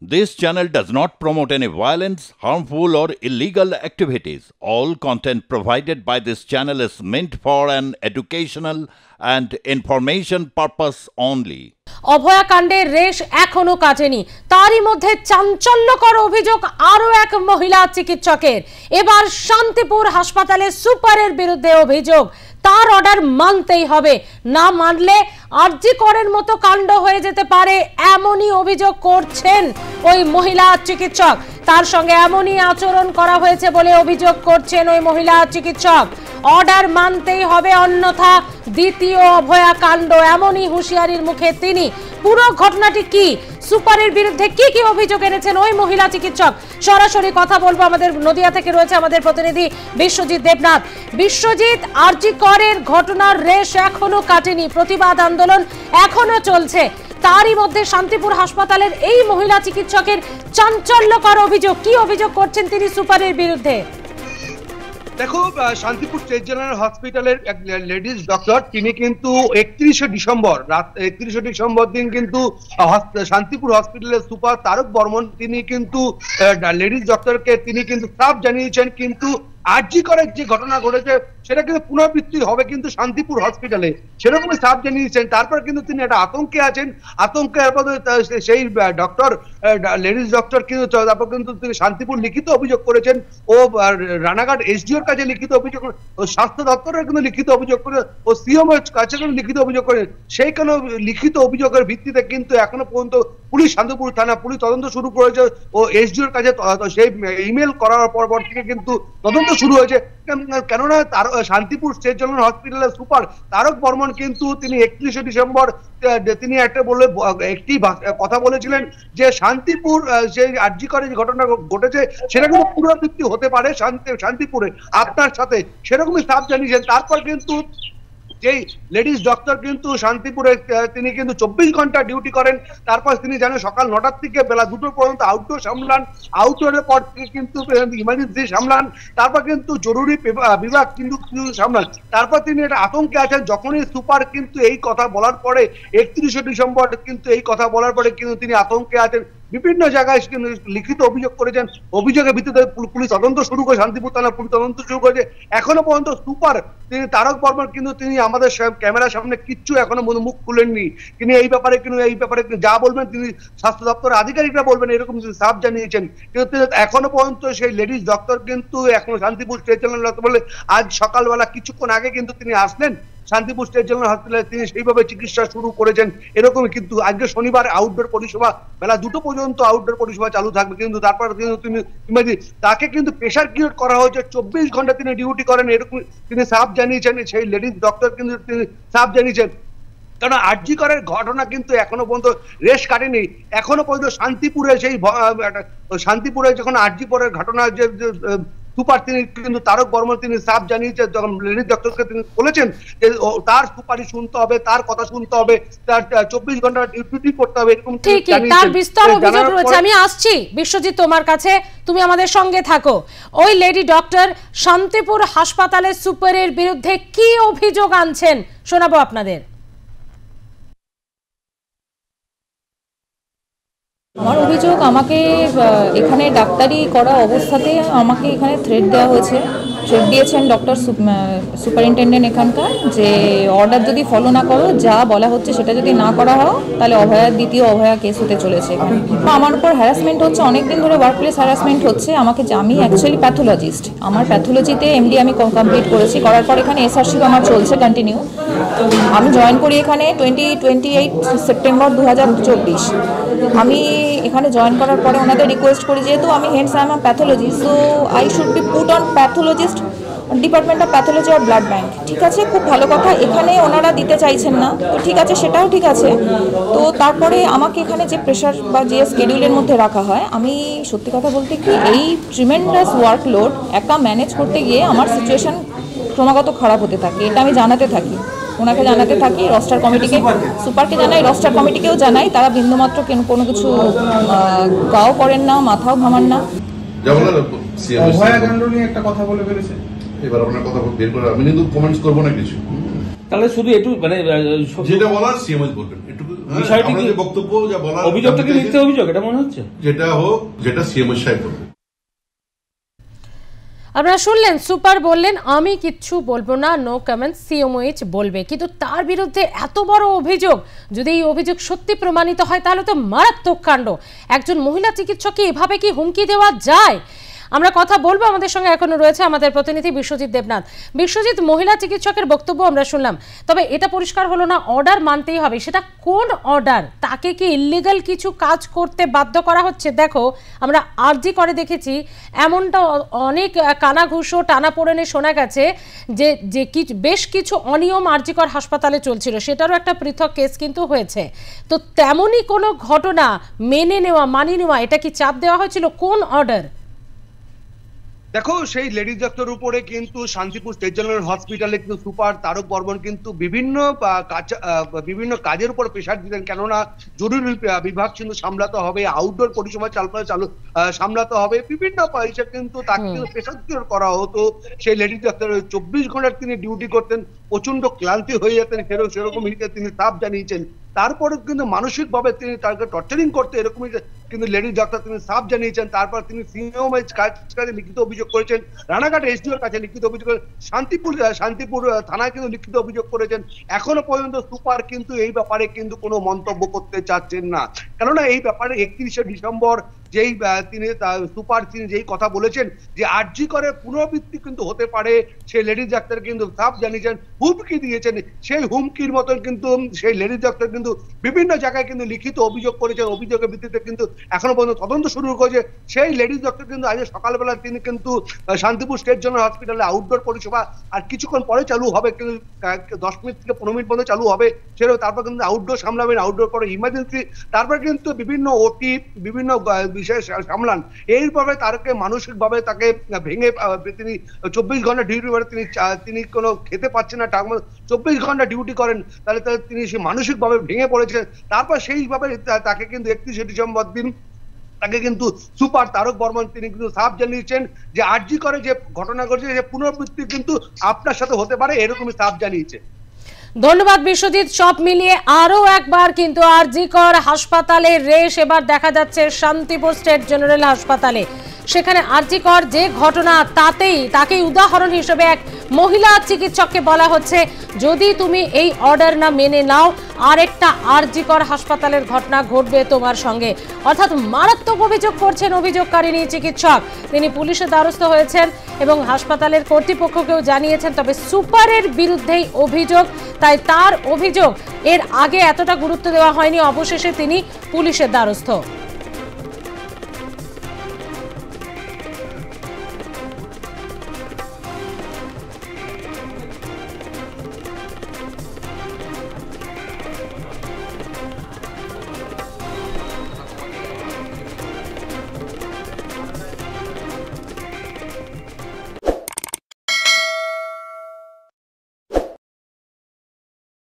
This channel does not promote any violence, harmful, or illegal activities. All content provided by this channel is meant for an educational and information purpose only. অভয়াকাণ্ডের রেশ এখনো কাটেনি, তারই মধ্যে চাঞ্চল্যকর অভিযোগ আরো এক মহিলা চিকিৎসকের। এবার শান্তিপুর হাসপাতালে সুপারের বিরুদ্ধে অভিযোগ, তার অর্ডার মানতেই হবে, না মানলে আরজি করের মতো কাণ্ড হয়ে যেতে পারে, এমনই অভিযোগ করছেন ওই মহিলা চিকিৎসক। তার সঙ্গে এমনই আচরণ করা হয়েছে বলে অভিযোগ করছেন ওই মহিলা চিকিৎসক। অর্ডার মানতেই হবে, অন্যথা দ্বিতীয় অভয়াকাণ্ড, এমনই হুঁশিয়ারির মুখে তিনি। পুরো ঘটনাটি কি, সুপারের বিরুদ্ধে কি কি অভিযোগ এনেছেন ওই মহিলা চিকিৎসক, সরাসরি কথা বলবো। আমাদের নদিয়া থেকে রয়েছে আমাদের প্রতিনিধি বিশ্বজিৎ দেবনাথ। বিশ্বজিৎ, আরজি করের ঘটনার রেশ এখনো কাটেনি, প্রতিবাদ আন্দোলন এখনো চলছে, তারই মধ্যে শান্তিপুর হাসপাতালের এই মহিলা চিকিৎসকের চাঞ্চল্যকর অভিযোগ। কি অভিযোগ করছেন তিনি সুপারের বিরুদ্ধে? দেখো, শান্তিপুর স্টেট জেনারেল হসপিটালের এক লেডিস ডক্টর, তিনি কিন্তু 31শে ডিসেম্বর দিন কিন্তু শান্তিপুর হসপিটালের সুপার তারক বর্মন তিনি কিন্তু লেডিস ডক্টরকে তিনি কিন্তু সাফ জানিয়েছেন কিন্তু আরজি করের যে ঘটনা ঘটেছে সেটা কিন্তু পুনরাবৃত্তি হবে কিন্তু শান্তিপুর হসপিটালে, সেরকমই সাফ জানিয়েছেন। তারপর কিন্তু তিনি একটা আতঙ্কে আছেন, আতঙ্কের সেই ডক্টর লেডিস ডক্টর কিন্তু তারপর কিন্তু তিনি শান্তিপুর লিখিত অভিযোগ করেছেন, ও রানাঘাট এসডিওর কাছে লিখিত অভিযোগ, ও স্বাস্থ্য দপ্তরের কিন্তু লিখিত অভিযোগ করে, ও সিএম এর কাছে কিন্তু লিখিত অভিযোগ করে। সেই কোনো লিখিত অভিযোগের ভিত্তিতে কিন্তু এখনো পর্যন্ত পুলিশ, শান্তিপুর থানা পুলিশ তদন্ত শুরু করেছে, ও এসডিওর কাছে সেই ইমেল করার পর থেকে কিন্তু তদন্ত শুরু হয়েছে। কেননা শান্তিপুর স্টেট জেনারেল হসপিটালের সুপার তারক বর্মন কিন্তু তিনি 31শে ডিসেম্বর তিনি একটি কথা বলেছিলেন যে শান্তিপুর যে আরজি করে যে ঘটনা ঘটেছে সেটা কিন্তু পুনরাবৃত্তি হতে পারে শান্তিপুরে আপনার সাথে, সেরকমই সাফ জানিয়েছেন। তারপর কিন্তু যেই লেডিস ডক্টর কিন্তু শান্তিপুরে তিনি কিন্তু 24 ঘন্টা ডিউটি করেন, তারপর তিনি জানেন সকাল 9টা থেকে বেলা 2টো পর্যন্ত আউটডোর সামলান, আউটডোরের পর কিন্তু ইমার্জেন্সি সামলান, তারপর কিন্তু জরুরি বিভাগ কিন্তু সামলান। তারপর তিনি একটা আতঙ্কে আছেন, যখনই সুপার কিন্তু এই কথা বলার পরে 31শে ডিসেম্বর কিন্তু এই কথা বলার পরে কিন্তু তিনি আতঙ্কে আছেন, বিভিন্ন জায়গায় লিখিত অভিযোগ করেছেন। অভিযোগের ভিত্তিতে পুলিশ তদন্ত শুরু করে, শান্তিপুর থানা পুলিশ তদন্ত শুরু করেছে। এখনো পর্যন্ত সুপার তিনি তারক বর্মন কিন্তু তিনি আমাদের ক্যামেরার সামনে কিচ্ছু এখনো মুখ খুলেননি। তিনি এই ব্যাপারে যা বলবেন তিনি স্বাস্থ্য দপ্তরের আধিকারিকরা বলবেন, এরকম সাফ জানিয়েছেন। কিন্তু এখনো পর্যন্ত সেই লেডিস ডক্টর কিন্তু এখনো শান্তিপুর স্টেট জেনারেল হসপিটালে আজ সকালবেলা কিছুক্ষণ আগে কিন্তু তিনি আসলেন শান্তিপুর স্টেট জেনারেল হসপিটালে, তিনি সেইভাবে চিকিৎসা শুরু করেছেন এরকমই। কিন্তু আজকে শনিবার আউটডোর পরিষেবা বেলা 2টো পর্যন্ত আউটডোর পরিষেবা চালু থাকবে, কিন্তু তারপর কিন্তু তিনি তাকে কিন্তু প্রেশার ক্রিয়েট করা হয়েছে, 24 ঘন্টা তিনি ডিউটি করেন, এরকম তিনি সাফ জানিয়েছেন। সেই লেডিস ডক্টর কিন্তু তিনি সাফ জানিয়েছেন, কারণ আরজি করের ঘটনা কিন্তু এখনো পর্যন্ত রেশ কাটেনি। এখনো পর্যন্ত শান্তিপুরে যখন আরজি করের ঘটনা যে সুপার তিনি কিন্তু তারক বর্মন তিনি সাফ জানিয়েছেন, যখন লেডিস ডক্টরকে তিনি বলেছেন যে তার সুপারিশ শুনতে হবে, তার কথা শুনতে হবে, তার 24 ঘন্টা ডিউটি করতে হবে, এরকম তার বিস্তর অভিযোগ রয়েছে। আমি আসছি বিশ্বজিৎ তোমার কাছে, তুমি আমাদের সঙ্গে থাকো। ওই লেডি ডক্টর শান্তিপুর হাসপাতালের সুপারের বিরুদ্ধে কি অভিযোগ আনছেন শোনাবো আপনাদের। আমার অভিযোগ, আমাকে এখানে ডাক্তারি করা অবস্থাতে আমাকে এখানে থ্রেট দেওয়া হয়েছে। থ্রেট দিয়েছেন ডক্টর সুপারিনটেন্ডেন্ট এখানকার, যে অর্ডার যদি ফলো না করো, যা বলা হচ্ছে সেটা যদি না করা হয় তাহলে দ্বিতীয় অভয়া কেস হতে চলেছে এখানে। আমার উপর হ্যারাসমেন্ট হচ্ছে, অনেকদিন ধরে ওয়ার্ক প্লেস হ্যারাসমেন্ট হচ্ছে আমাকে। আমি অ্যাকচুয়ালি প্যাথোলজিস্ট, আমার প্যাথোলজিতে এমডি আমি কমপ্লিট করেছি, করার পর এখানে এসআরশিপ আমার চলছে কন্টিনিউ। আমি জয়েন করি এখানে 28 সেপ্টেম্বর 2024। আমি এখানে জয়েন করার পরে ওনাদের রিকোয়েস্ট করি, যেহেতু আমি Haynes I am pathologist, so I should be put on pathologist department of pathology or blood bank. ঠিক আছে, খুব ভালো কথা। এখানে ওনারা দিতে চাইছেন না, তো ঠিক আছে, সেটাও ঠিক আছে। তো তারপরে আমাকে এখানে যে প্রেশার বা যে স্কেডিউলের মধ্যে রাখা হয়, আমি সত্যি কথা বলতে কি এই ট্রিমেন্ডাস ওয়ার্কলোড একা ম্যানেজ করতে গিয়ে আমার সিচুয়েশন ক্রমাগত খারাপ হতে থাকে, এটা আমি জানাতে থাকি, ওনাকে জানাতে থাকি, রস্টার কমিটিকে, সুপারকে জানাই, রস্টার কমিটিকেও জানাই। তারা বিন্দুমাত্র কোনো কিছু গাও করেন না, মাথাও ঘামান না। অভয়াকাণ্ড নিয়ে একটা কথা বলে ফেলেছে, এবার আপনার কথা বের করে আমি কিন্তু কমেন্টস করবো না কিছু, তাহলে শুধু একটু মানে যেটা বলার সিএমএস বলবেন একটু বিষয়টি কি বক্তব্য যা বলার অভিযোগটা কি মিথ্যে অভিযোগ এটা মনে হচ্ছে? যেটা হোক, যেটা সিএম সাহেব বলবে। আপনারা শুনলেন, সুপার বললেন আমি কিচ্ছু বলবো না, নো কমেন্ট, সিএমওএইচ বলবে। কিন্তু তার বিরুদ্ধে এত বড় অভিযোগ, যদি এই অভিযোগ সত্যি প্রমাণিত হয় তাহলে তো মারাত্মক কাণ্ড। একজন মহিলা চিকিৎসককে এভাবে কি হুমকি দেওয়া যায়? আমরা কথা বলবো, আমাদের সঙ্গে এখনো রয়েছে আমাদের প্রতিনিধি বিশ্বজিৎ দেবনাথ। বিশ্বজিৎ, মহিলা চিকিৎসকের বক্তব্য আমরা শুনলাম, তবে এটা পরিষ্কার হলো না অর্ডার মানতেই হবে, সেটা কোন অর্ডার? তাকে কি ইল্লিগাল কিছু কাজ করতে বাধ্য করা হচ্ছে? দেখো, আমরা আরজি করে দেখেছি এমনটা অনেক কানাঘুষো টানাপোড়েনে শোনা গেছে যে যে বেশ কিছু অনিয়ম আরজিকর হাসপাতালে চলছিল, সেটারও একটা পৃথক কেস কিন্তু হয়েছে। তো তেমনই কোনো ঘটনা মেনে নেওয়া, মানিয়ে নেওয়া, এটা কি চাপ দেওয়া হয়েছিল? কোন অর্ডার? দেখো, সেই লেডিজ ডাক্তার উপরে কিন্তু শান্তিপুর স্টেট জেনারেল হসপিটালে কিন্তু সুপার তারক বর্মন কিন্তু বিভিন্ন কাজের উপর প্রেশার দিতেন। কেননা জরুরি বিভাগ কিন্তু সামলাতে হবে, আউটডোর পরিষেবা সামলাতে হবে, বিভিন্ন পয়সা কিন্তু তাকে প্রেশার করা হতো। সেই লেডিজ ডাক্তার 24 ঘন্টা তিনি ডিউটি করতেন, প্রচন্ড ক্লান্তি হয়ে যেতেন, সেরকম তিনি সাফ জানিয়েছেন। তারপরে কিন্তু মানসিকভাবে তিনি তাকে টর্চারিং করতে এরকমই কিন্তু লেডিজ ডাক্তার তিনি সাফ জানিয়েছেন। তারপর তিনি সিএমওএইচ কাছে লিখিত অভিযোগ করেছেন, রানাঘাট এসডিওর কাছে লিখিত অভিযোগ করেছেন, শান্তিপুর থানায় কিন্তু লিখিত অভিযোগ করেছেন। এখনো পর্যন্ত সুপার কিন্তু এই ব্যাপারে কিন্তু কোনো মন্তব্য করতে চাচ্ছেন না। কেননা এই ব্যাপারে 31শে ডিসেম্বর যেই তিনি যেই কথা বলেছেন যে আরজি করে পুনরাবৃত্তি কিন্তু হতে পারে, সেই লেডিজ ডাক্তার কিন্তু সাফ জানিয়েছেন, হুমকি দিয়েছেন। সেই হুমকির মতন কিন্তু সেই লেডিজ ডাক্তার কিন্তু বিভিন্ন জায়গায় কিন্তু লিখিত অভিযোগ করেছেন। অভিযোগের ভিত্তিতে কিন্তু এখনো পর্যন্ত তদন্ত শুরু করেছে। সেই লেডিজ ডাক্তার কিন্তু আজ সকালবেলা তিনি কিন্তু শান্তিপুর স্টেট জেনারেল হসপিটালে আউটডোর পরিষেবা আর কিছুক্ষণ পরে চালু হবে, কিন্তু 10 মিনিট থেকে 15 মিনিট পর্যন্ত চালু হবে। সেরকম তারপর কিন্তু আউটডোর সামলাবেন, আউটডোর পরে ইমার্জেন্সি, তারপর কিন্তু বিভিন্ন ওটি বিভিন্ন বিষয় সামলান। এইভাবে তাকে মানসিকভাবে তাকে ভেঙে তিনি 24 ঘন্টা ডিউটি করে তিনি কোনো খেতে পাচ্ছেন না, 24 ঘন্টা ডিউটি করেন, তাহলে তিনি সে মানসিকভাবে ভেঙে পড়েছেন। তারপর সেইভাবে তাকে কিন্তু 31শে ডিসেম্বর দিন তাকে কিন্তু সুপার তারক বর্মন তিনি কিন্তু সাফ জানিয়েছেন যে আরজি করে যে ঘটনা ঘটেছে যে পুনরাবৃত্তি কিন্তু আপনার সাথে হতে পারে, এরকমই সাফ জানিয়েছে। ধন্যবাদ বিশ্বজিৎ। সব মিলিয়ে আরো একবার কিন্তু আরজিকর হাসপাতালে রেশ এবার দেখা যাচ্ছে শান্তিপুর স্টেট জেনারেল হাসপাতালে। সেখানে আরজিকর যে ঘটনা তাকেই উদাহরণ হিসেবে এক মহিলা চিকিৎসককে বলা হচ্ছে যদি তুমি এই অর্ডার না মেনে নাও আরেকটা আরজিকর হাসপাতালের ঘটনা ঘটবে তোমার সঙ্গে। অর্থাৎ মারাত্মক অভিযোগ করছেন অভিযোগকারিনী চিকিৎসক। তিনি পুলিশের দ্বারস্থ হয়েছেন এবং হাসপাতালের কর্তৃপক্ষকেও জানিয়েছেন। তবে সুপারের বিরুদ্ধেই অভিযোগ, তাই তার অভিযোগ এর আগে এতটা গুরুত্ব দেওয়া হয়নি, অবশেষে তিনি পুলিশের দ্বারস্থ।